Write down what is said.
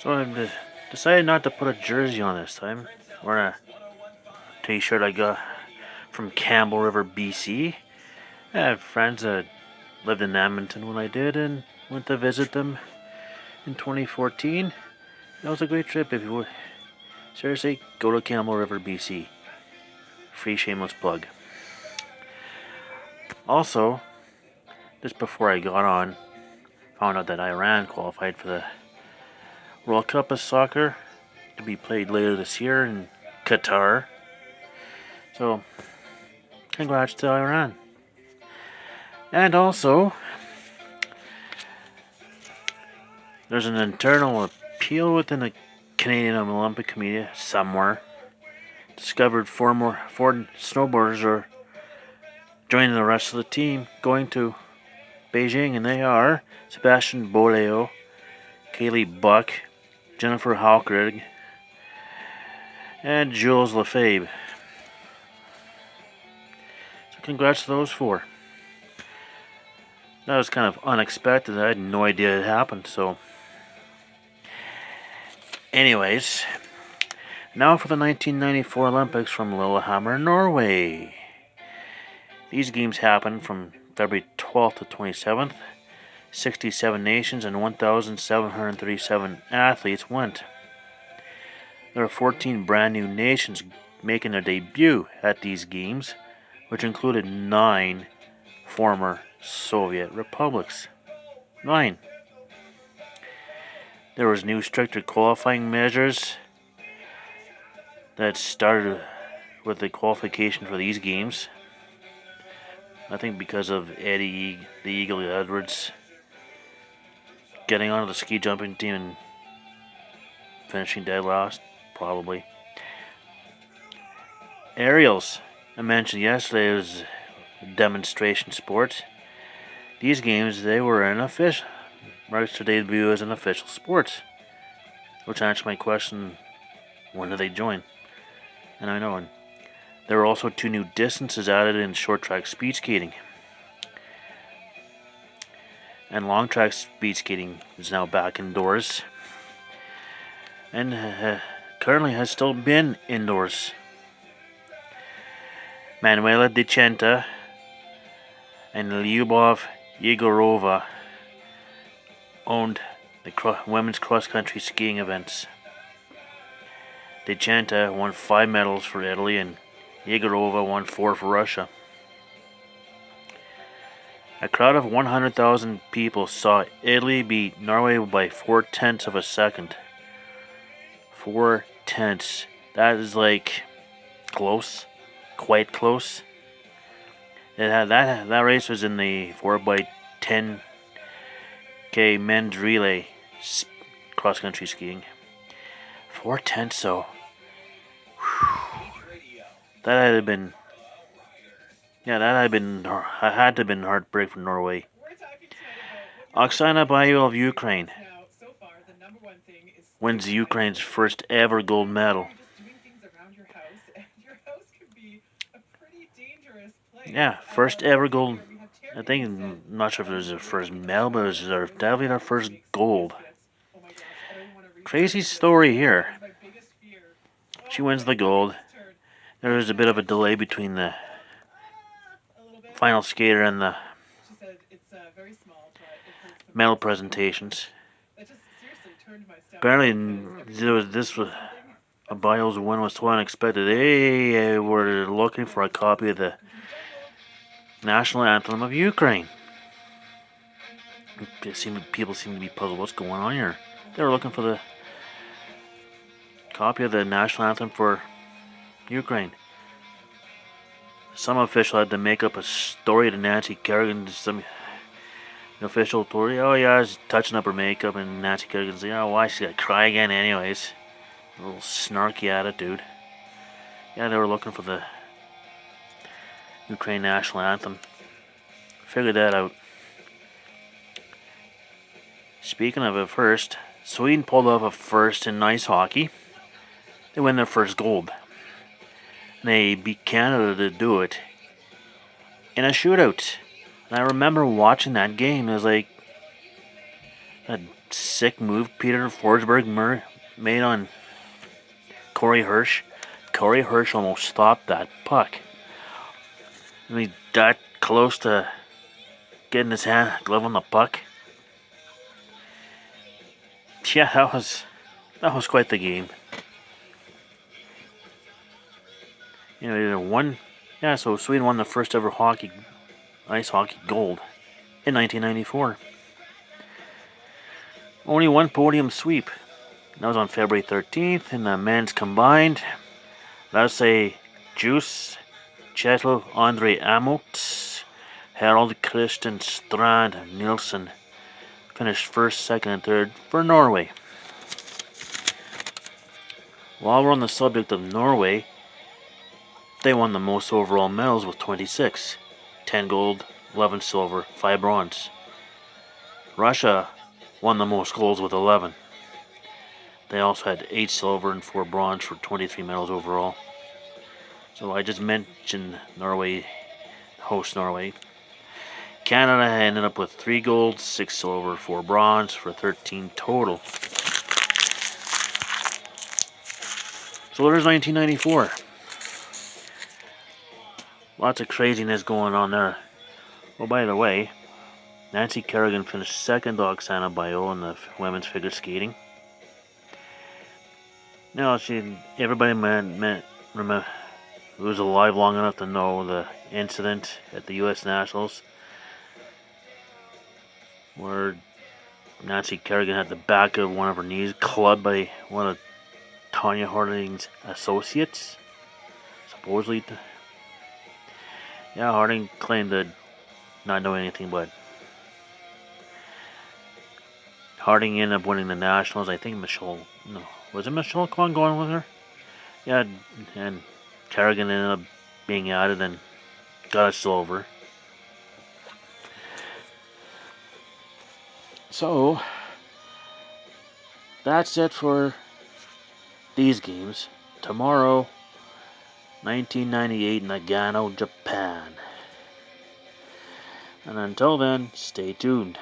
So I decided not to put a jersey on this time. Wearing a t-shirt I got from Campbell River, BC. I had friends that lived in Edmonton when I did and went to visit them in 2014. That was a great trip. If you would seriously go to Campbell River, BC. Free shameless plug. Also, just before I got on, found out that Iran qualified for the World Cup of Soccer to be played later this year in Qatar. So, congrats to Iran. And also, there's an internal appeal within the Canadian Olympic Committee somewhere. Discovered four snowboarders are joining the rest of the team going to Beijing, and they are Sebastian Boleo, Kaylee Buck, Jennifer Halkrig, and Jules Lefebvre. So congrats to those four. That was kind of unexpected. I had no idea it happened, so... Anyways, now for the 1994 Olympics from Lillehammer, Norway. These games happened from February 12th to 27th. 67 nations and 1,737 athletes went. There are 14 brand new nations making their debut at these games, which included 9 former Soviet republics. 9. There was new stricter qualifying measures that started with the qualification for these games. I think because of Eddie the Eagle Edwards getting onto the ski jumping team and finishing dead last, probably. Aerials, I mentioned yesterday, was a demonstration sport. These games, they were an official, marks their debut as an official sport, which answers my question, when do they join? And I know, and there were also 2 new distances added in short track speed skating. And long track speed skating is now back indoors. And currently has still been indoors. Manuela Decenta and Lyubov Yegorova owned the women's cross-country skiing events. Decenta won 5 medals for Italy and Yegorova won 4 for Russia. A crowd of 100,000 people saw Italy beat Norway by 4/10 of a second. 4/10. That is like close, quite close. That race was in the 4x10K men's relay cross country skiing. 4/10, so that had been. Yeah, had to have been heartbreak for Norway. Oksana Bayul of Ukraine wins Ukraine's first ever gold medal. Yeah, first ever gold. I think, I'm not sure if it was her first medal, but it was definitely her first gold. Crazy story here. She wins the gold. There was a bit of a delay between the final skater and the medal presentations. Apparently, a Biles win was so unexpected. They were looking for a copy of the national anthem of Ukraine. People seem to be puzzled. What's going on here? They were looking for the copy of the national anthem for Ukraine. Some official had to make up a story to Nancy Kerrigan. Some official told, oh yeah, I was touching up her makeup, and Nancy Kerrigan said, oh, why, she's got to cry again anyways. A little snarky attitude. Yeah, they were looking for the Ukraine national anthem. Figured that out. Speaking of a first, Sweden pulled off a first in ice hockey. They win their first gold. They beat Canada to do it in a shootout. And I remember watching that game. It was like sick move Peter Forsberg made on Corey Hirsch. Corey Hirsch almost stopped that puck. I mean, that close to getting his glove on the puck. Yeah, that was quite the game. You know, so Sweden won the first ever ice hockey gold in 1994. Only one podium sweep. That was on February 13th in the men's combined. Let's say Juice, Chetel, Andre Amot, Harold Christian Strand Nielsen finished first, second, and third for Norway. While we're on the subject of Norway, they won the most overall medals with 26. 10 gold, 11 silver, 5 bronze. Russia won the most golds with 11. They also had 8 silver and 4 bronze for 23 medals overall. So I just mentioned Norway, host Norway. Canada ended up with 3 gold, 6 silver, 4 bronze for 13 total. So there's 1994. Lots of craziness going on there. Oh, by the way, Nancy Kerrigan finished second to Oksana Bayo in the women's figure skating. Now, everybody remember who was alive long enough to know the incident at the U.S. Nationals where Nancy Kerrigan had the back of one of her knees clubbed by one of Tanya Harding's associates. Supposedly, Harding claimed to not know anything, but Harding ended up winning the Nationals. I think was it Michelle Kwan going with her? Yeah, and Kerrigan ended up being added and got a silver. So, that's it for these games. Tomorrow, 1998, Nagano, Japan. And until then, stay tuned.